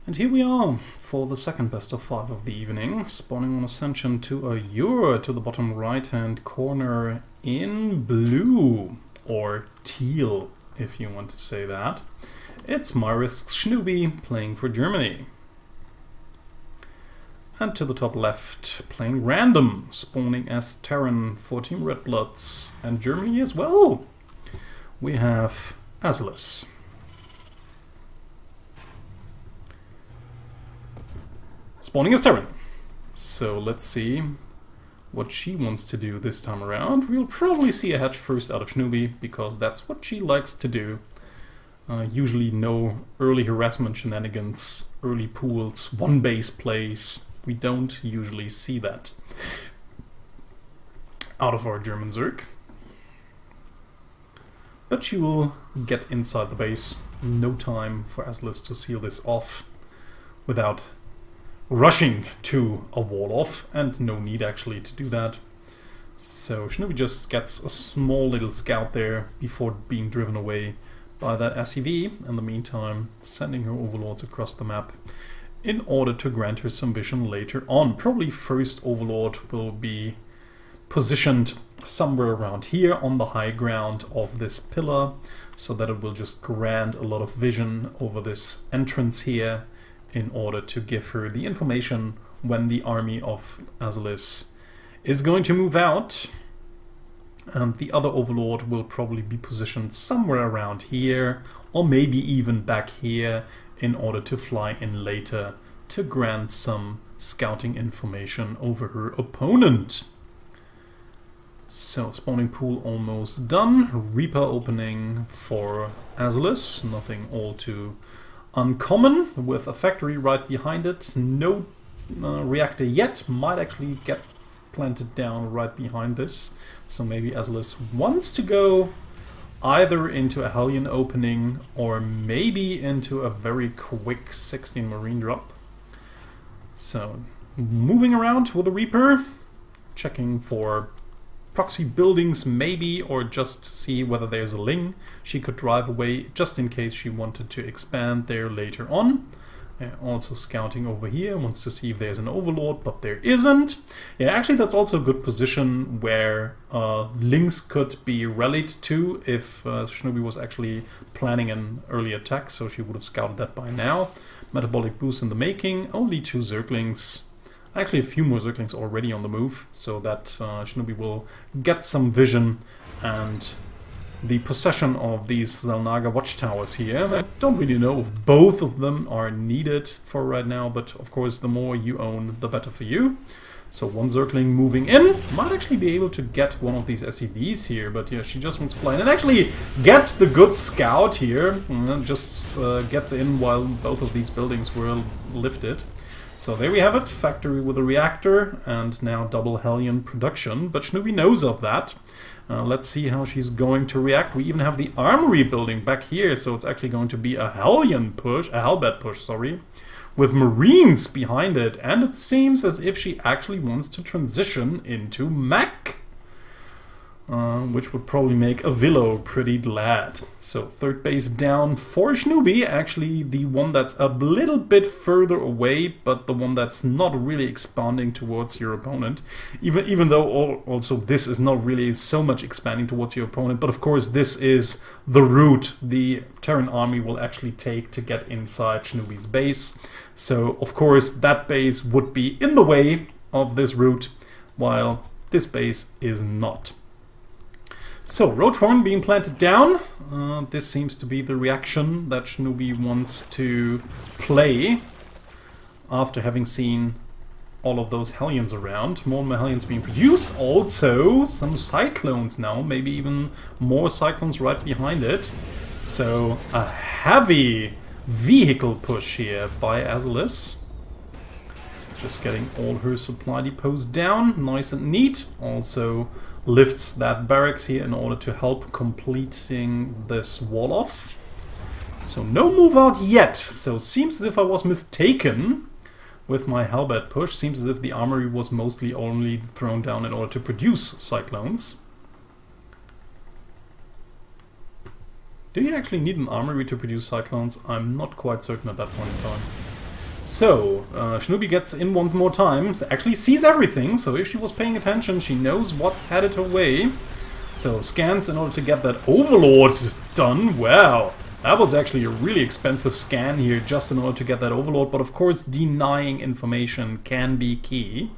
And here we are for the second best of 5 of the evening, spawning on Ascension to a Euro to the bottom right hand corner in blue, or teal if you want to say that. It's my risk Schnubiiii playing for Germany. And to the top left, playing random, spawning as Terran for Team Red Bloods and Germany as well. We have Azylis. Spawning as Terran. So let's see what she wants to do this time around. We'll probably see a hatch first out of Schnubiiii, because that's what she likes to do. Usually no early harassment shenanigans, early pools, one base plays. We don't usually see that out of our German Zerg. But she will get inside the base. No time for Azylis to seal this off without rushing to a wall off, and no need actually to do that. So Schnubiiii just gets a small little scout there before being driven away by that SCV, in the meantime sending her overlords across the map in order to grant her some vision later on. Probably first overlord will be positioned somewhere around here on the high ground of this pillar, so that it will just grant a lot of vision over this entrance here in order to give her the information when the army of Azylis is going to move out. And the other overlord will probably be positioned somewhere around here, or maybe even back here, in order to fly in later to grant some scouting information over her opponent. So, spawning pool almost done. Reaper opening for Azylis, nothing all too uncommon, with a factory right behind it. No reactor yet, might actually get planted down right behind this. So maybe Azylis wants to go either into a Hellion opening or maybe into a very quick 16 Marine drop. So moving around with a Reaper, checking for proxy buildings maybe, or just see whether there's a Ling she could drive away just in case she wanted to expand there later on. Also scouting over here, wants to see if there's an overlord, but there isn't. Yeah, actually that's also a good position where Lings could be rallied to if Schnubiiii was actually planning an early attack, so she would have scouted that by now. Metabolic boost in the making, only 2 Zerglings. Actually a few more Zerglings already on the move, so that Schnubiiii will get some vision and the possession of these Xel'Naga watchtowers here. I don't really know if both of them are needed for right now, but of course the more you own, the better for you. So 1 Zergling moving in. Might actually be able to get one of these SCVs here, but yeah, she just wants to fly in and actually gets the good scout here. And just gets in while both of these buildings were lifted. So there we have it, factory with a reactor and now double Hellion production, but Schnubiiii knows of that. Let's see how she's going to react. We even have the armory building back here, so it's actually going to be a Hellion push, a Hellbat push, sorry, with Marines behind it, and it seems as if she actually wants to transition into mech. Which would probably make a Willow pretty glad. So 3rd base down for Schnubiiii, actually the one that's a little bit further away, but the one that's not really expanding towards your opponent. Even though also this is not really so much expanding towards your opponent, but of course this is the route the Terran army will actually take to get inside Schnubiii's base. So of course that base would be in the way of this route, while this base is not. So, Roadhorn being planted down. This seems to be the reaction that Schnubiiii wants to play after having seen all of those Hellions around. More and more Hellions being produced. Also, some Cyclones now. Maybe even more Cyclones right behind it. So, a heavy vehicle push here by Azylis. Just getting all her supply depots down. Nice and neat. Also lifts that barracks here in order to help completing this wall off. So no move out yet. So seems as if I was mistaken with my Hellbat push. Seems as if the armory was mostly only thrown down in order to produce Cyclones. Do you actually need an armory to produce Cyclones? I'm not quite certain at that point in time. So, Schnubiiii gets in once more time, actually sees everything, so if she was paying attention, she knows what's headed her way. So, scans in order to get that Overlord done. Wow, that was actually a really expensive scan here just in order to get that Overlord, but of course denying information can be key.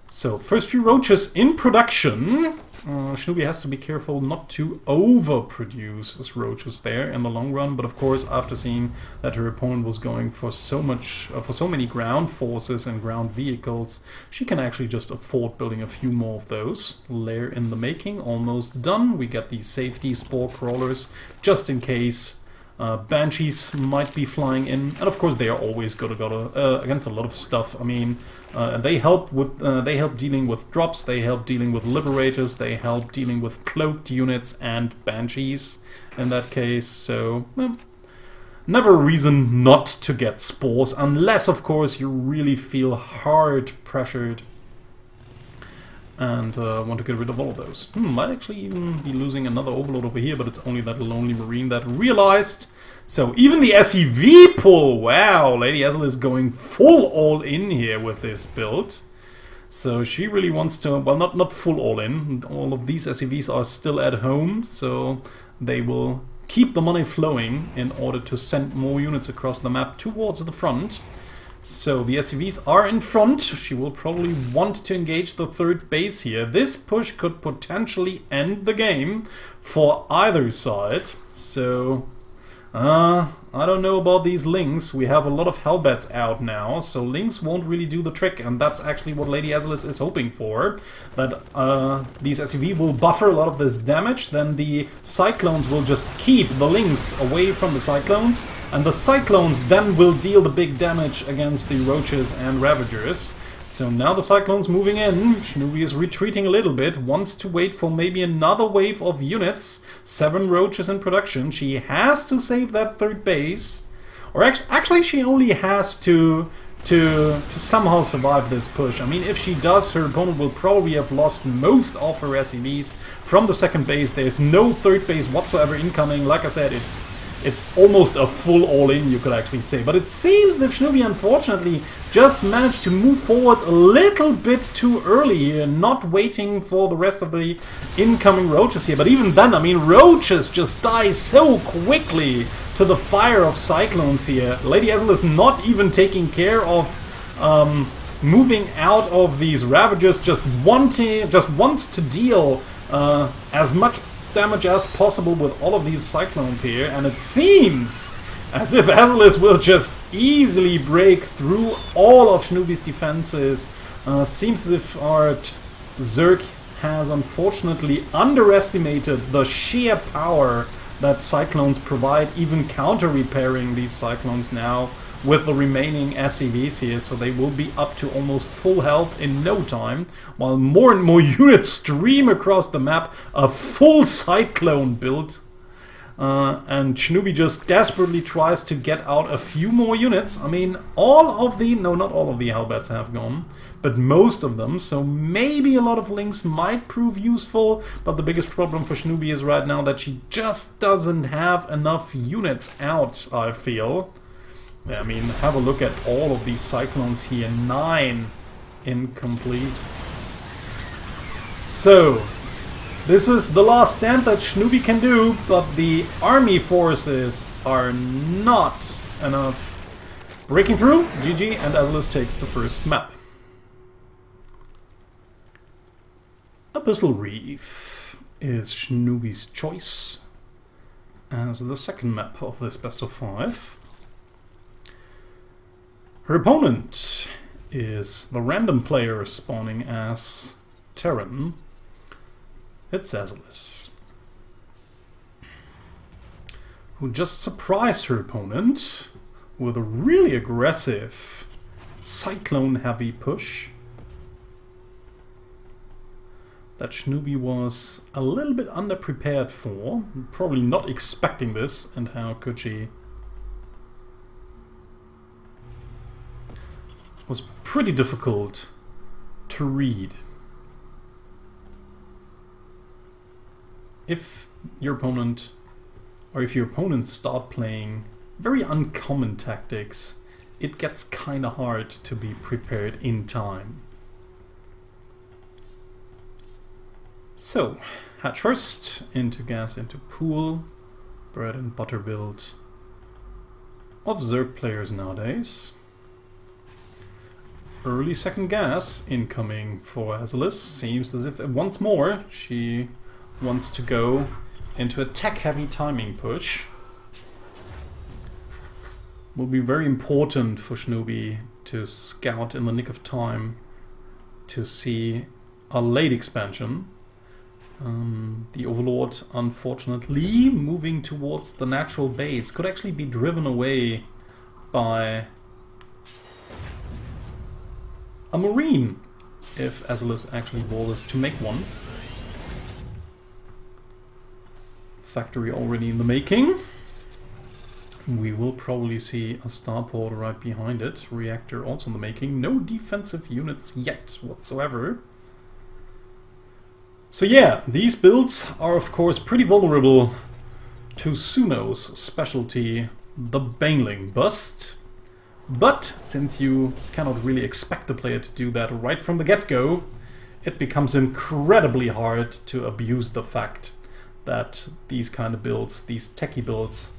So, first few roaches in production. Schnubiiii has to be careful not to overproduce his roaches there in the long run, but of course after seeing that her opponent was going for so many ground forces and ground vehicles, she can actually just afford building a few more of those. Lair in the making, almost done. We get these safety spore crawlers just in case banshees might be flying in, and of course they are always good against a lot of stuff. I mean, they help dealing with drops, they help dealing with liberators, they help dealing with cloaked units and banshees in that case. So never a reason not to get spores, unless of course you really feel hard pressured and want to get rid of all of those. Might actually even be losing another Overlord over here, but it's only that lonely Marine that realized. So even the SEV pull, wow, Lady Azylis going full all in here with this build. So she really wants to, well, not full all in. All of these SEVs are still at home, so they will keep the money flowing in order to send more units across the map towards the front. So the SCVs are in front. She will probably want to engage the third base here. This push could potentially end the game for either side. So, I don't know about these Lings. We have a lot of Hellbats out now, so Lings won't really do the trick, and that's actually what Lady Azylis is hoping for. That these SCV will buffer a lot of this damage, then the Cyclones will just keep the Lings away from the Cyclones, and the Cyclones then will deal the big damage against the Roaches and Ravagers. So now the Cyclone's moving in, Schnubiiii is retreating a little bit, wants to wait for maybe another wave of units, 7 Roaches in production. She has to save that third base, or actually she only has to somehow survive this push. I mean, if she does, her opponent will probably have lost most of her SCVs from the second base. There's no third base whatsoever incoming. Like I said, it's almost a full all-in, you could actually say. But it seems that Schnubiiii, unfortunately, just managed to move forwards a little bit too early here, not waiting for the rest of the incoming Roaches here. But even then, I mean, Roaches just die so quickly to the fire of Cyclones here. Lady Azylis not even taking care of moving out of these Ravagers, just wants to deal as much damage as possible with all of these Cyclones here, and it seems as if Azylis will just easily break through all of Schnubiii's defenses. Seems as if our Zerg has unfortunately underestimated the sheer power that Cyclones provide, even counter-repairing these Cyclones now with the remaining SCVs here, so they will be up to almost full health in no time, while more and more units stream across the map, a full Cyclone build. And Schnubiiii just desperately tries to get out a few more units. I mean, not all of the Hellbats have gone, but most of them, so maybe a lot of Lings might prove useful, but the biggest problem for Schnubiiii is right now that she just doesn't have enough units out, I feel. I mean, have a look at all of these Cyclones here, 9 incomplete. So, this is the last stand that Schnubiiii can do, but the army forces are not enough. Breaking through, GG, and Azylis takes the first map. Abyssal Reef is Schnubiii's choice as the second map of this best of 5. Her opponent is the random player spawning as Terran. It's Azylis, who just surprised her opponent with a really aggressive Cyclone-heavy push that Schnubiiii was a little bit underprepared for, probably not expecting this, and how could she? Was pretty difficult to read. If your opponent, or if your opponents start playing very uncommon tactics, it gets kind of hard to be prepared in time. So, hatch first, into gas, into pool, bread and butter build of Zerg players nowadays. Early second gas incoming for Azylis. Seems as if once more she wants to go into a tech-heavy timing push. Will be very important for Schnubiiii to scout in the nick of time to see a late expansion. The Overlord, unfortunately, moving towards the natural base, could actually be driven away by a Marine if Azylis actually bothers to make one. Factory already in the making. We will probably see a starport right behind it. Reactor also in the making. No defensive units yet whatsoever. So yeah, these builds are of course pretty vulnerable to Suno's specialty, the Baneling Bust. But since you cannot really expect a player to do that right from the get-go, it becomes incredibly hard to abuse the fact that these kind of builds, these techie builds,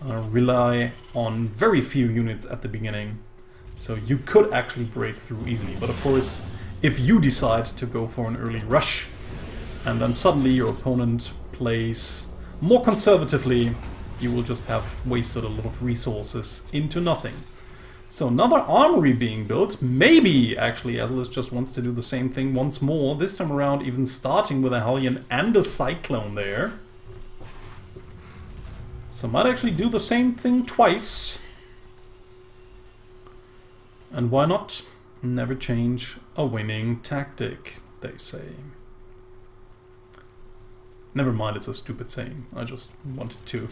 rely on very few units at the beginning. So you could actually break through easily. But of course, if you decide to go for an early rush, and then suddenly your opponent plays more conservatively, you will just have wasted a lot of resources into nothing. So another armory being built. Maybe actually Azylis just wants to do the same thing once more, this time around even starting with a Hellion and a Cyclone there. So might actually do the same thing twice. And why not? Never change a winning tactic, they say. Never mind, it's a stupid saying. I just wanted to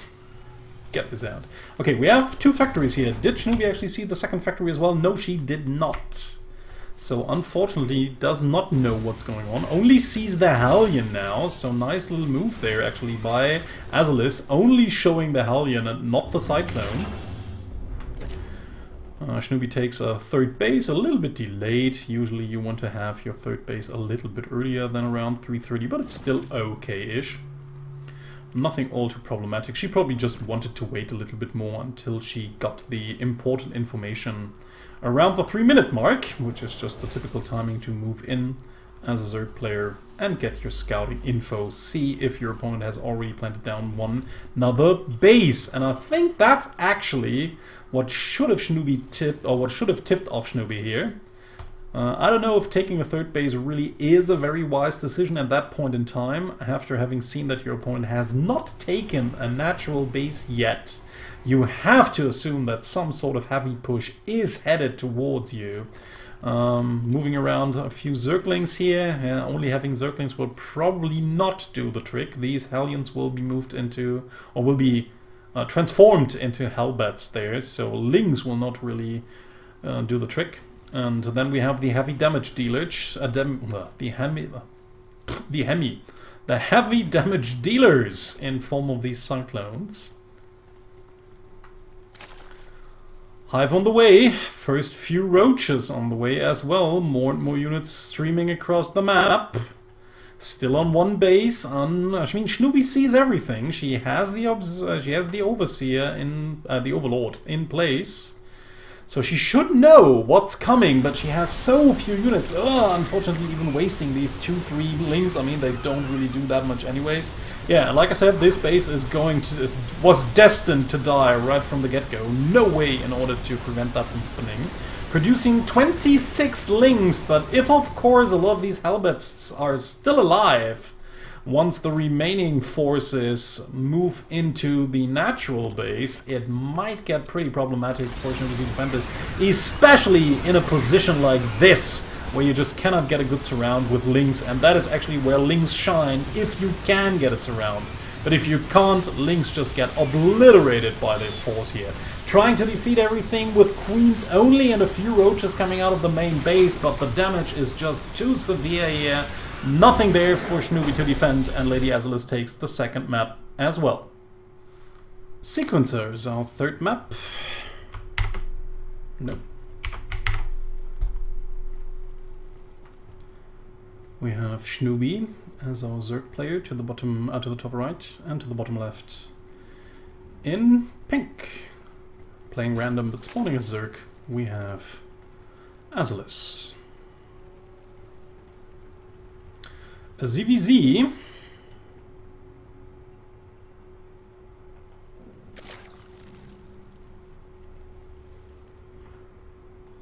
get this out. Okay, we have two factories here. Did Schnubiiii actually see the second factory as well? No, she did not. So unfortunately does not know what's going on. Only sees the Hellion now. So nice little move there actually by Azylis. Only showing the Hellion and not the Cyclone. Schnubiiii takes a third base, a little bit delayed. Usually you want to have your third base a little bit earlier than around 3:30, but it's still okay-ish. Nothing all too problematic. She probably just wanted to wait a little bit more until she got the important information around the 3-minute mark, which is just the typical timing to move in as a Zerg player and get your scouting info. See if your opponent has already planted down another base. And I think that's actually what should have Schnubiiii tipped, or what should have tipped off Schnubiiii here. I don't know if taking a third base really is a very wise decision at that point in time, after having seen that your opponent has not taken a natural base yet. You have to assume that some sort of heavy push is headed towards you. Moving around a few Zerglings here, only having Zerglings will probably not do the trick. These Hellions will be moved into, or will be transformed into Hellbats there, so Lings will not really do the trick. And then we have the heavy damage dealers, the heavy damage dealers in form of these Cyclones. Hive on the way, first few roaches on the way as well, more and more units streaming across the map. Still on one base. I mean, Schnubiiii sees everything. She has the overseer in the overlord in place, so she should know what's coming. But she has so few units. Unfortunately, even wasting these 2-3 Lings. I mean, they don't really do that much, anyways. Yeah, like I said, this base is was destined to die right from the get-go. No way in order to prevent that from happening. Producing 26 Lings, but if of course a lot of these Hellbats are still alive, once the remaining forces move into the natural base, it might get pretty problematic for Schnubiiii to defend this, especially in a position like this, where you just cannot get a good surround with Lings, and that is actually where Lings shine if you can get a surround. But if you can't, Lings just get obliterated by this force here. Trying to defeat everything with Queens only and a few roaches coming out of the main base, but the damage is just too severe here. Nothing there for Schnubiiii to defend, and Lady Azylis takes the second map as well. Sequencers, our third map. Nope. We have Schnubiiii as our Zerg player to the bottom, to the top right and to the bottom left. In pink, playing random but spawning a Zerg, we have Azylis. A ZvZ.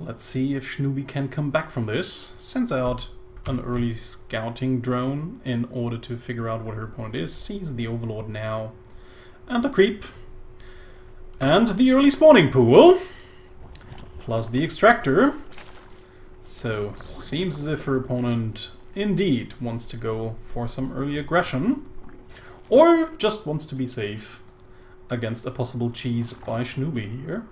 Let's see if Schnubiiii can come back from this. Sends out an early scouting drone in order to figure out what her opponent is. Sees the Overlord now. And the creep. And the early spawning pool. Plus the extractor. So, seems as if her opponent indeed wants to go for some early aggression. Or just wants to be safe against a possible cheese by Schnubiiii here.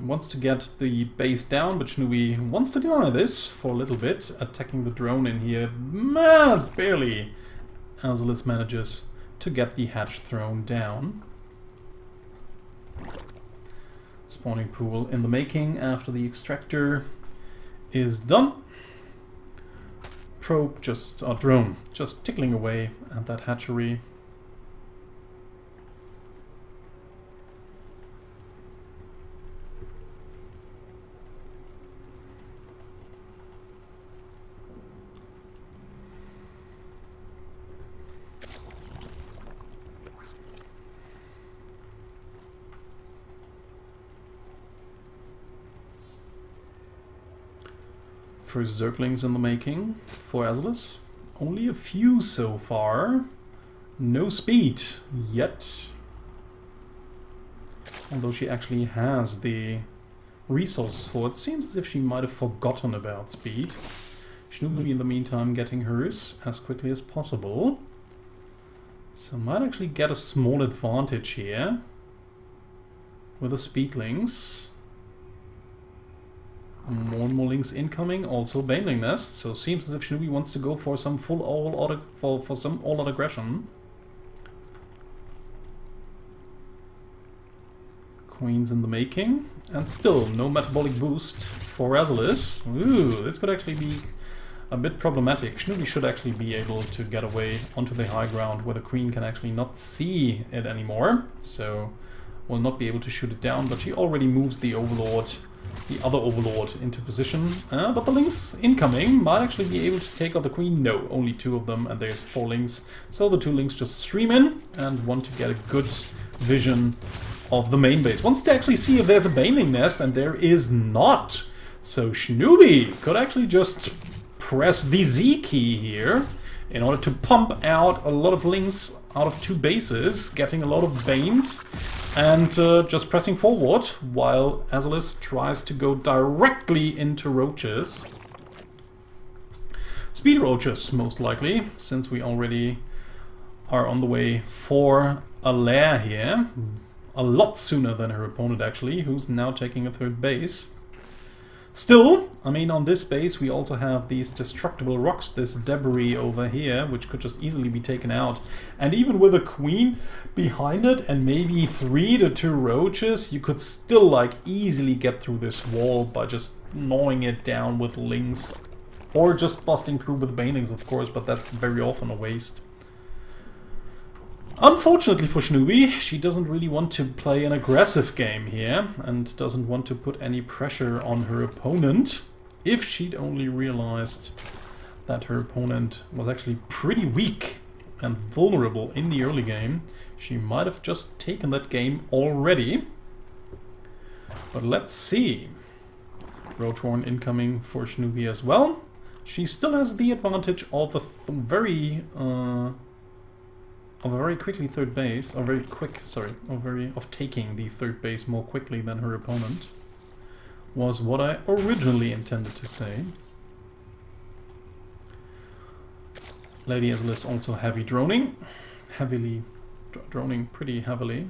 Wants to get the base down, but Schnubiiii wants to deny this for a little bit, attacking the drone in here. Barely. Azylis manages to get the hatch thrown down. Spawning pool in the making after the extractor is done. Probe just, drone just tickling away at that hatchery. First Zerglings in the making for Azylis. Only a few so far. No speed yet. Although she actually has the resources for it. Seems as if she might have forgotten about speed. Schnubiiii in the meantime getting hers as quickly as possible. So might actually get a small advantage here with the speedlings. More and more links incoming, also Baneling Nest, so seems as if Schnubiiii wants to go for some full all-out for some all-out aggression. Queens in the making, and still no metabolic boost for Azylis. Ooh, this could actually be a bit problematic. Schnubiiii should actually be able to get away onto the high ground where the Queen can actually not see it anymore, so will not be able to shoot it down, but she already moves the Overlord, the other Overlord, into position. But the links incoming might actually be able to take out the Queen. No, only two of them, and there's 4 links. So the 2 links just stream in and want to get a good vision of the main base. Wants to actually see if there's a Baneling Nest, and there is not. So Schnubiiii could actually just press the Z key here in order to pump out a lot of links out of 2 bases, getting a lot of Banes, and just pressing forward while Azylis tries to go directly into roaches. Speed roaches, most likely, since we already are on the way for a lair here. A lot sooner than her opponent, actually, who's now taking a 3rd base. Still, I mean, on this base we also have these destructible rocks, this debris over here, which could just easily be taken out. And even with a Queen behind it and maybe 3 to 2 roaches, you could still, like, easily get through this wall by just gnawing it down with links. Or just busting through with banelings, of course, but that's very often a waste. Unfortunately for Schnubiiii, she doesn't really want to play an aggressive game here and doesn't want to put any pressure on her opponent. If she'd only realized that her opponent was actually pretty weak and vulnerable in the early game, she might have just taken that game already. But let's see. Roachhorn incoming for Schnubiiii as well. She still has the advantage of a very quickly 3rd base, or very quick, sorry, of taking the 3rd base more quickly than her opponent, was what I originally intended to say. Lady Azylis also heavy droning, droning pretty heavily.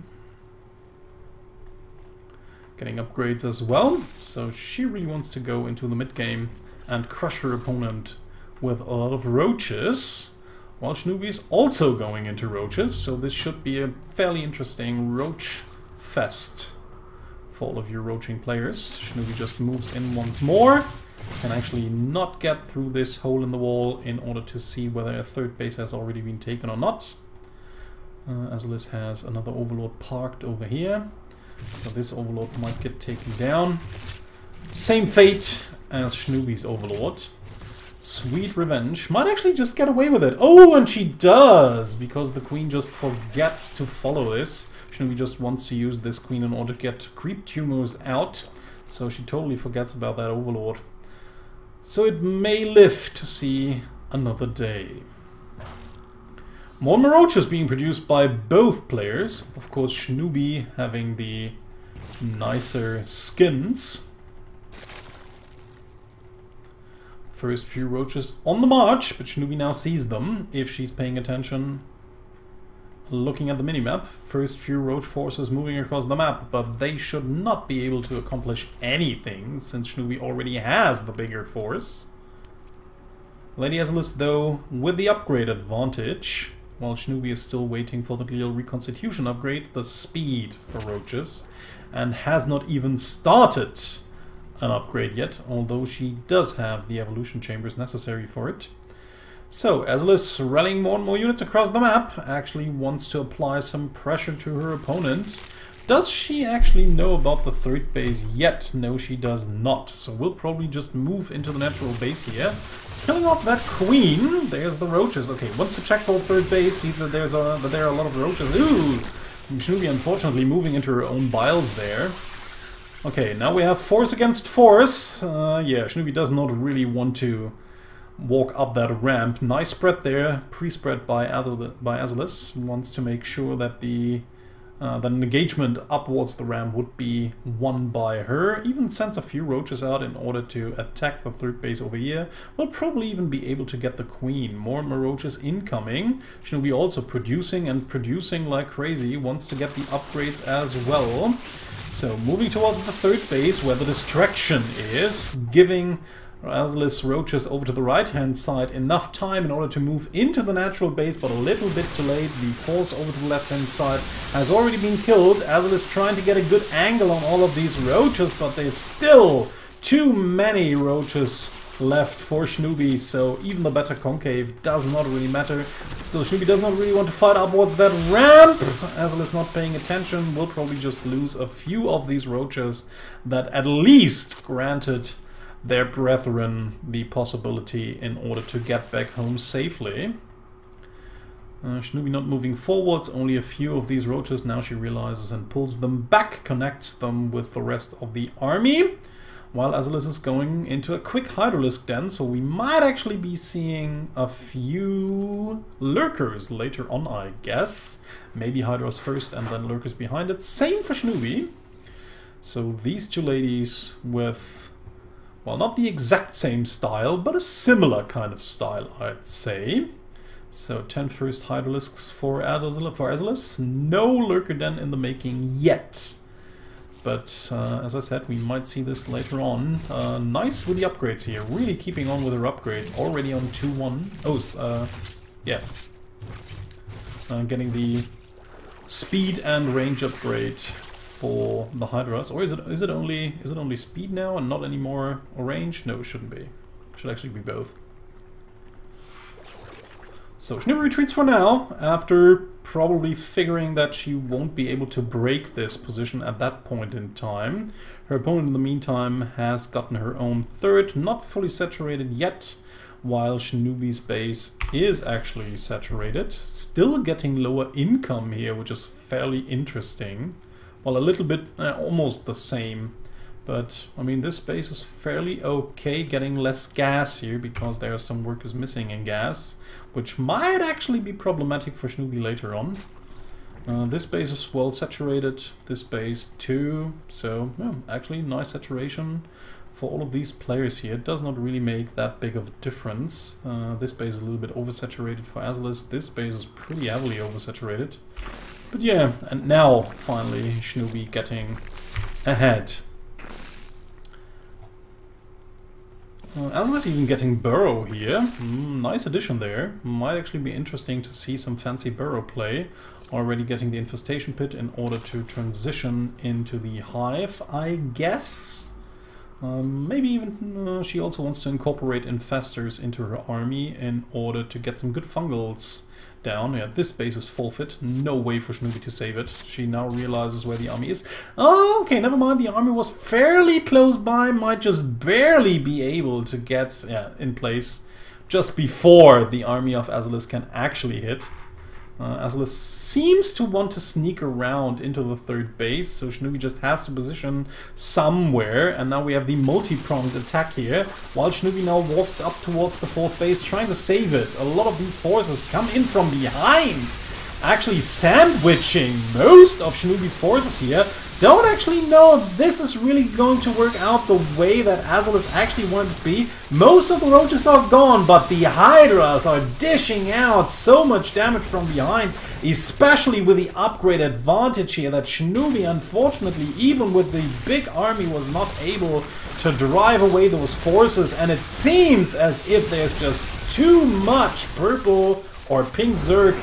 Getting upgrades as well, so she really wants to go into the mid game and crush her opponent with a lot of roaches. While Schnubiiii is also going into roaches, so this should be a fairly interesting roach fest for all of you roaching players. Schnubiiii just moves in once more. Can actually not get through this hole in the wall in order to see whether a third base has already been taken or not. Azylis has another Overlord parked over here, so this Overlord might get taken down. Same fate as Schnubiii's Overlord. Sweet revenge. Might actually just get away with it. Oh, and she does! Because the queen just forgets to follow this. Schnubiiii just wants to use this queen in order to get creep tumors out. So she totally forgets about that Overlord. So it may live to see another day. More Roaches being produced by both players. Of course, Schnubiiii having the nicer skins. First few roaches on the march, but Schnubiiii now sees them if she's paying attention. Looking at the minimap, first few roach forces moving across the map, but they should not be able to accomplish anything since Schnubiiii already has the bigger force. Lady Azylis, though, with the upgrade advantage, while Schnubiiii is still waiting for the Glial Reconstitution upgrade, the speed for roaches, and has not even started an upgrade yet, although she does have the evolution chambers necessary for it. So, Azylis, rallying more and more units across the map, actually wants to apply some pressure to her opponent. Does she actually know about the third base yet? No, she does not. So we'll probably just move into the natural base here. Killing off that queen. There's the roaches. Okay, wants to check for third base, see that there are a lot of roaches. Ooh! Schnubiiii unfortunately moving into her own biles there. Okay, now we have force against force. Yeah, Schnubiiii does not really want to walk up that ramp. Nice spread there, pre-spread by Azylis. Wants to make sure that the engagement upwards the ramp would be won by her. Even sends a few roaches out in order to attack the third base over here. Will probably even be able to get the queen. More and more roaches incoming. Schnubiiii also producing and producing like crazy. Wants to get the upgrades as well. So moving towards the third base where the distraction is, giving Azylis roaches over to the right hand side enough time in order to move into the natural base, but a little bit too late. The force over to the left hand side has already been killed. Azylis trying to get a good angle on all of these roaches, but there's still too many roaches left for Schnubiiii, so even the better concave does not really matter. Still, Schnubiiii does not really want to fight upwards that ramp. Azylis not paying attention, will probably just lose a few of these roaches that at least granted their brethren the possibility in order to get back home safely. Schnubiiii not moving forwards, only a few of these roaches. Now she realizes and pulls them back, connects them with the rest of the army, while Azylis is going into a quick Hydralisk den, so we might actually be seeing a few lurkers later on, I guess. Maybe Hydras first and then lurkers behind it. Same for Schnubiiii. So these two ladies with, well, not the exact same style, but a similar kind of style, I'd say. So 10 first Hydralisks for Azylis. No lurker den in the making yet. But as I said, we might see this later on. Nice with the upgrades here. Really keeping on with her upgrades. Already on 2-1. Oh, yeah. Getting the speed and range upgrade for the Hydras. Or is it only speed now and not anymore range? No, it shouldn't be. It should actually be both. So Schnubiiii retreats for now, after probably figuring that she won't be able to break this position at that point in time. Her opponent in the meantime has gotten her own third, not fully saturated yet, while Schnubiii's base is actually saturated. Still getting lower income here, which is fairly interesting. Well, a little bit, almost the same. But, I mean, this base is fairly okay, getting less gas here, because there are some workers missing in gas, which might actually be problematic for Schnubiiii later on. This base is well saturated, this base too, so yeah, actually nice saturation for all of these players here. It does not really make that big of a difference. This base is a little bit oversaturated for Azylis, this base is pretty heavily oversaturated. But yeah, and now finally Schnubiiii getting ahead. Azylis even getting burrow here. Nice addition there. Might actually be interesting to see some fancy burrow play. already getting the infestation pit in order to transition into the hive, I guess. Maybe even she also wants to incorporate infestors into her army in order to get some good fungals down. Yeah, this base is forfeit. No way for Schnubiiii to save it. She now realizes where the army is. Oh, okay, never mind. The army was fairly close by. Might just barely be able to get in place just before the army of Azylis can actually hit. Azylis seems to want to sneak around into the third base, so Schnubiiii just has to position somewhere, and now we have the multi-pronged attack here, while Schnubiiii now walks up towards the fourth base trying to save it. A lot of these forces come in from behind, actually sandwiching most of Schnubiii's forces here. Don't actually know if this is really going to work out the way that Azylis actually wanted it to be. Most of the roaches are gone, but the Hydras are dishing out so much damage from behind, especially with the upgrade advantage here that Schnubiiii, unfortunately, even with the big army, was not able to drive away those forces, and it seems as if there's just too much purple or pink Zerg.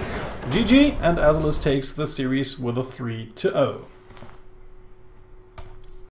GG, and Azylis takes the series with a 3-0.